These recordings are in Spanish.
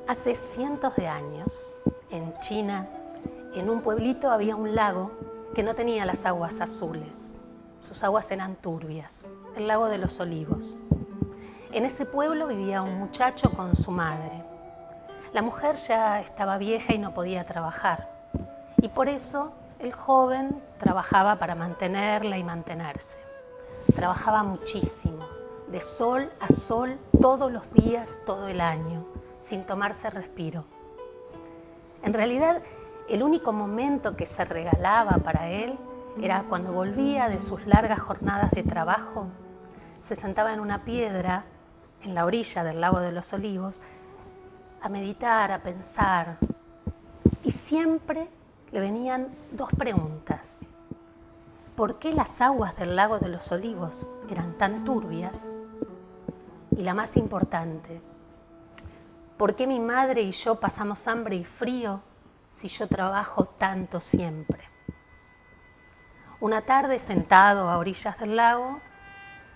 Hace cientos de años, en China, en un pueblito había un lago que no tenía las aguas azules. Sus aguas eran turbias, el lago de los Olivos. En ese pueblo vivía un muchacho con su madre. La mujer ya estaba vieja y no podía trabajar. Y por eso el joven trabajaba para mantenerla y mantenerse. Trabajaba muchísimo, de sol a sol, todos los días, todo el año, sin tomarse respiro. En realidad, el único momento que se regalaba para él era cuando volvía de sus largas jornadas de trabajo, se sentaba en una piedra en la orilla del lago de los Olivos a meditar, a pensar, y siempre le venían dos preguntas. ¿Por qué las aguas del lago de los Olivos eran tan turbias? Y la más importante, ¿por qué mi madre y yo pasamos hambre y frío si yo trabajo tanto siempre? Una tarde, sentado a orillas del lago,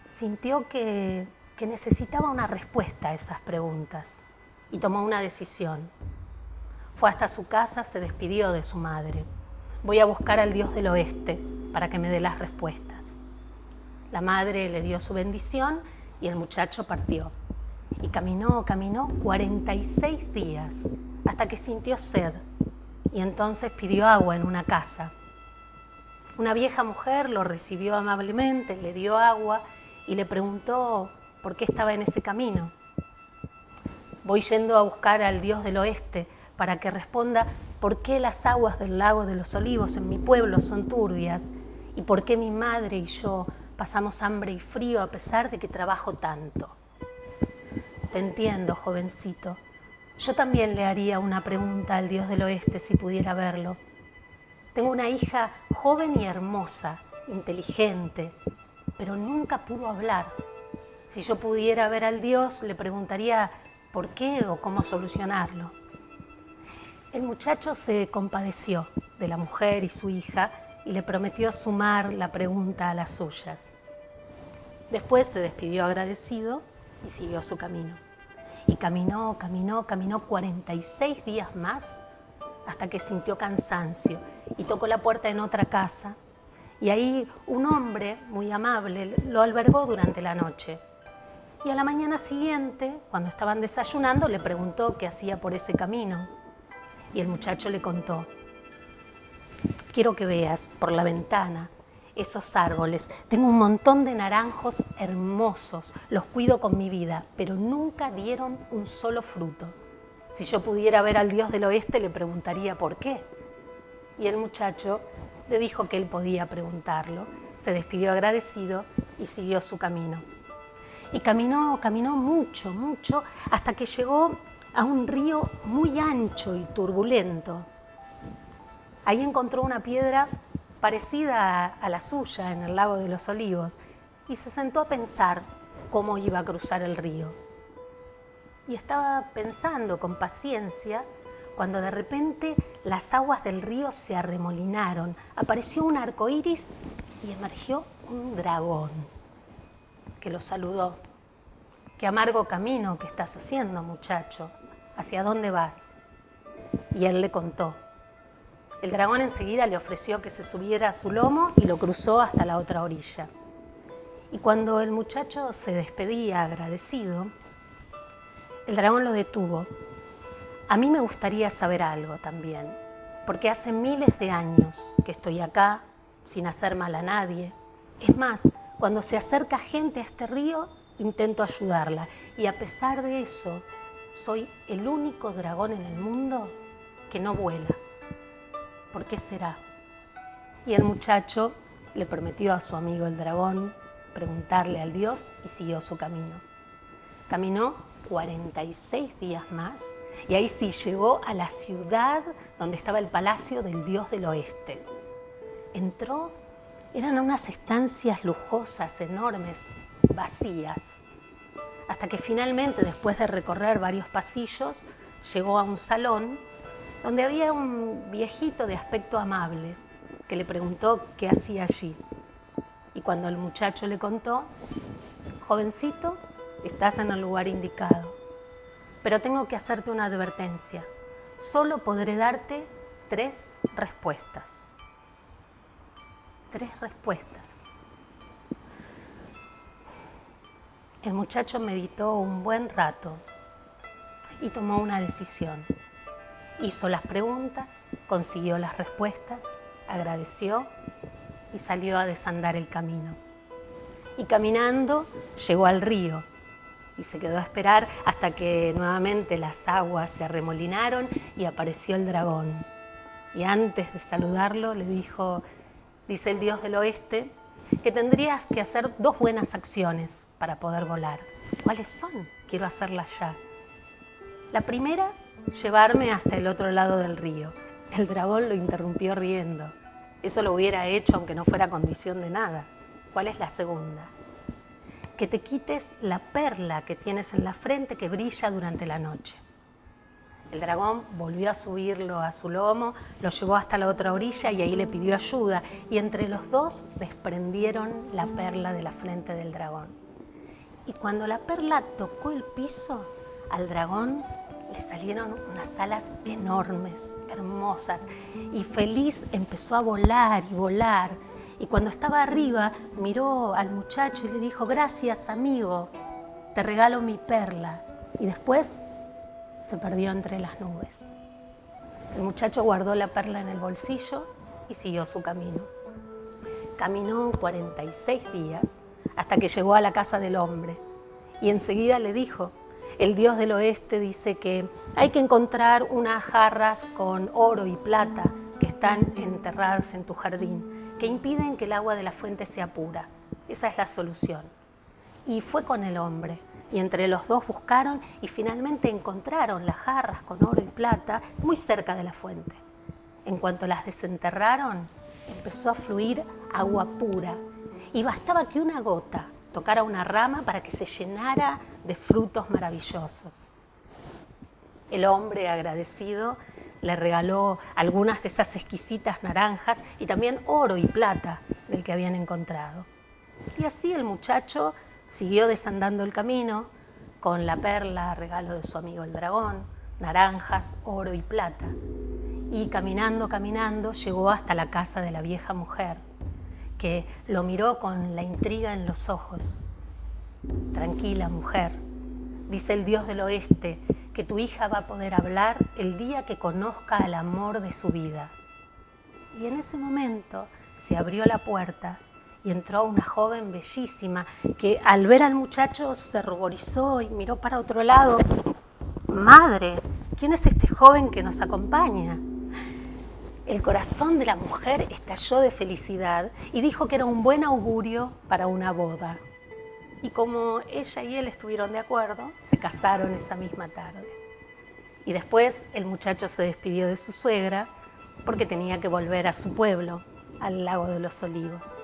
sintió que necesitaba una respuesta a esas preguntas y tomó una decisión. Fue hasta su casa, se despidió de su madre. Voy a buscar al Dios del Oeste para que me dé las respuestas. La madre le dio su bendición y el muchacho partió. Y caminó 46 días hasta que sintió sed y entonces pidió agua en una casa. Una vieja mujer lo recibió amablemente, le dio agua y le preguntó por qué estaba en ese camino. Voy yendo a buscar al Dios del Oeste para que responda por qué las aguas del lago de los Olivos en mi pueblo son turbias y por qué mi madre y yo pasamos hambre y frío a pesar de que trabajo tanto. Te entiendo, jovencito. Yo también le haría una pregunta al Dios del Oeste si pudiera verlo. Tengo una hija joven y hermosa, inteligente, pero nunca pudo hablar. Si yo pudiera ver al Dios, le preguntaría por qué o cómo solucionarlo. El muchacho se compadeció de la mujer y su hija y le prometió sumar la pregunta a las suyas. Después se despidió agradecido y siguió su camino. Y caminó 46 días más hasta que sintió cansancio y tocó la puerta en otra casa. Y ahí un hombre muy amable lo albergó durante la noche. Y a la mañana siguiente, cuando estaban desayunando, le preguntó qué hacía por ese camino. Y el muchacho le contó: quiero que veas por la ventana esos árboles. Tengo un montón de naranjos hermosos, los cuido con mi vida, pero nunca dieron un solo fruto. Si yo pudiera ver al Dios del Oeste, le preguntaría por qué. Y el muchacho le dijo que él podía preguntarlo, se despidió agradecido y siguió su camino. Y caminó mucho, hasta que llegó a un río muy ancho y turbulento. Ahí encontró una piedra parecida a la suya en el lago de los Olivos y se sentó a pensar cómo iba a cruzar el río. Y estaba pensando con paciencia cuando de repente las aguas del río se arremolinaron, apareció un arco iris y emergió un dragón que lo saludó. Qué amargo camino que estás haciendo, muchacho. ¿Hacia dónde vas? Y él le contó. El dragón enseguida le ofreció que se subiera a su lomo y lo cruzó hasta la otra orilla. Y cuando el muchacho se despedía agradecido, el dragón lo detuvo. A mí me gustaría saber algo también, porque hace miles de años que estoy acá sin hacer mal a nadie. Es más, cuando se acerca gente a este río, intento ayudarla. Y a pesar de eso, soy el único dragón en el mundo que no vuela. ¿Por qué será? Y el muchacho le prometió a su amigo el dragón preguntarle al Dios y siguió su camino. Caminó 46 días más y ahí sí llegó a la ciudad donde estaba el palacio del Dios del Oeste. Entró, eran unas estancias lujosas, enormes, vacías, hasta que finalmente, después de recorrer varios pasillos, llegó a un salón donde había un viejito de aspecto amable que le preguntó qué hacía allí. Y cuando el muchacho le contó: jovencito, estás en el lugar indicado, pero tengo que hacerte una advertencia. Solo podré darte 3 respuestas. 3 respuestas. El muchacho meditó un buen rato y tomó una decisión. Hizo las preguntas, consiguió las respuestas, agradeció y salió a desandar el camino. Y caminando llegó al río y se quedó a esperar hasta que nuevamente las aguas se arremolinaron y apareció el dragón. Y antes de saludarlo le dijo, dice el dios del oeste, que tendrías que hacer 2 buenas acciones para poder volar. ¿Cuáles son? Quiero hacerlas ya. La primera, llevarme hasta el otro lado del río. El dragón lo interrumpió riendo. Eso lo hubiera hecho aunque no fuera condición de nada. ¿Cuál es la segunda? Que te quites la perla que tienes en la frente que brilla durante la noche. El dragón volvió a subirlo a su lomo, lo llevó hasta la otra orilla y ahí le pidió ayuda. Y entre los dos desprendieron la perla de la frente del dragón. Y cuando la perla tocó el piso, al dragón le salieron unas alas enormes, hermosas, y feliz empezó a volar y volar. Y cuando estaba arriba, miró al muchacho y le dijo, gracias, amigo, te regalo mi perla. Y después se perdió entre las nubes. El muchacho guardó la perla en el bolsillo y siguió su camino. Caminó 46 días hasta que llegó a la casa del hombre. Y enseguida le dijo, el dios del oeste dice que hay que encontrar unas jarras con oro y plata que están enterradas en tu jardín, que impiden que el agua de la fuente sea pura. Esa es la solución. Y fue con el hombre. Y entre los dos buscaron y finalmente encontraron las jarras con oro y plata muy cerca de la fuente. En cuanto las desenterraron, empezó a fluir agua pura. Y bastaba que una gota tocara una rama para que se llenara de frutos maravillosos. El hombre, agradecido, le regaló algunas de esas exquisitas naranjas y también oro y plata del que habían encontrado. Y así el muchacho siguió desandando el camino con la perla, regalo de su amigo el dragón, naranjas, oro y plata. Y caminando, caminando, llegó hasta la casa de la vieja mujer, que lo miró con la intriga en los ojos. Tranquila, mujer, dice el dios del oeste, que tu hija va a poder hablar el día que conozca al amor de su vida. Y en ese momento se abrió la puerta y entró una joven bellísima que al ver al muchacho se ruborizó y miró para otro lado. Madre, ¿quién es este joven que nos acompaña? El corazón de la mujer estalló de felicidad y dijo que era un buen augurio para una boda. Y como ella y él estuvieron de acuerdo, se casaron esa misma tarde. Y después el muchacho se despidió de su suegra porque tenía que volver a su pueblo, al lago de los Olivos.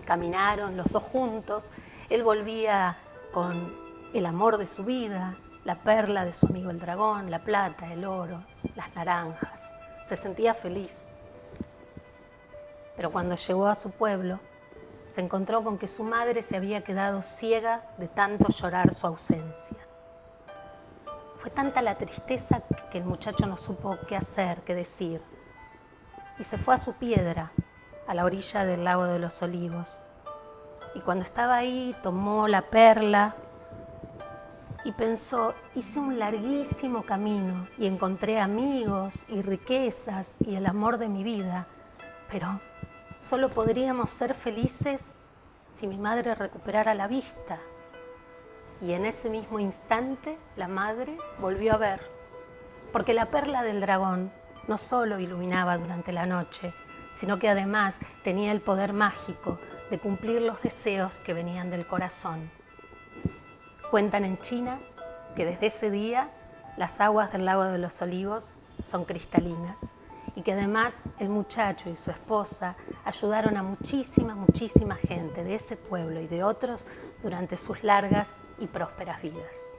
Caminaron los dos juntos, él volvía con el amor de su vida, la perla de su amigo el dragón, la plata, el oro, las naranjas. Se sentía feliz. Pero cuando llegó a su pueblo, se encontró con que su madre se había quedado ciega de tanto llorar su ausencia. Fue tanta la tristeza que el muchacho no supo qué hacer, qué decir. Y se fue a su piedra, a la orilla del lago de los Olivos. Y cuando estaba ahí, tomó la perla y pensó, hice un larguísimo camino y encontré amigos y riquezas y el amor de mi vida, pero solo podríamos ser felices si mi madre recuperara la vista. Y en ese mismo instante la madre volvió a ver, porque la perla del dragón no solo iluminaba durante la noche, sino que además tenía el poder mágico de cumplir los deseos que venían del corazón. Cuentan en China que desde ese día las aguas del lago de los Olivos son cristalinas y que además el muchacho y su esposa ayudaron a muchísima gente de ese pueblo y de otros durante sus largas y prósperas vidas.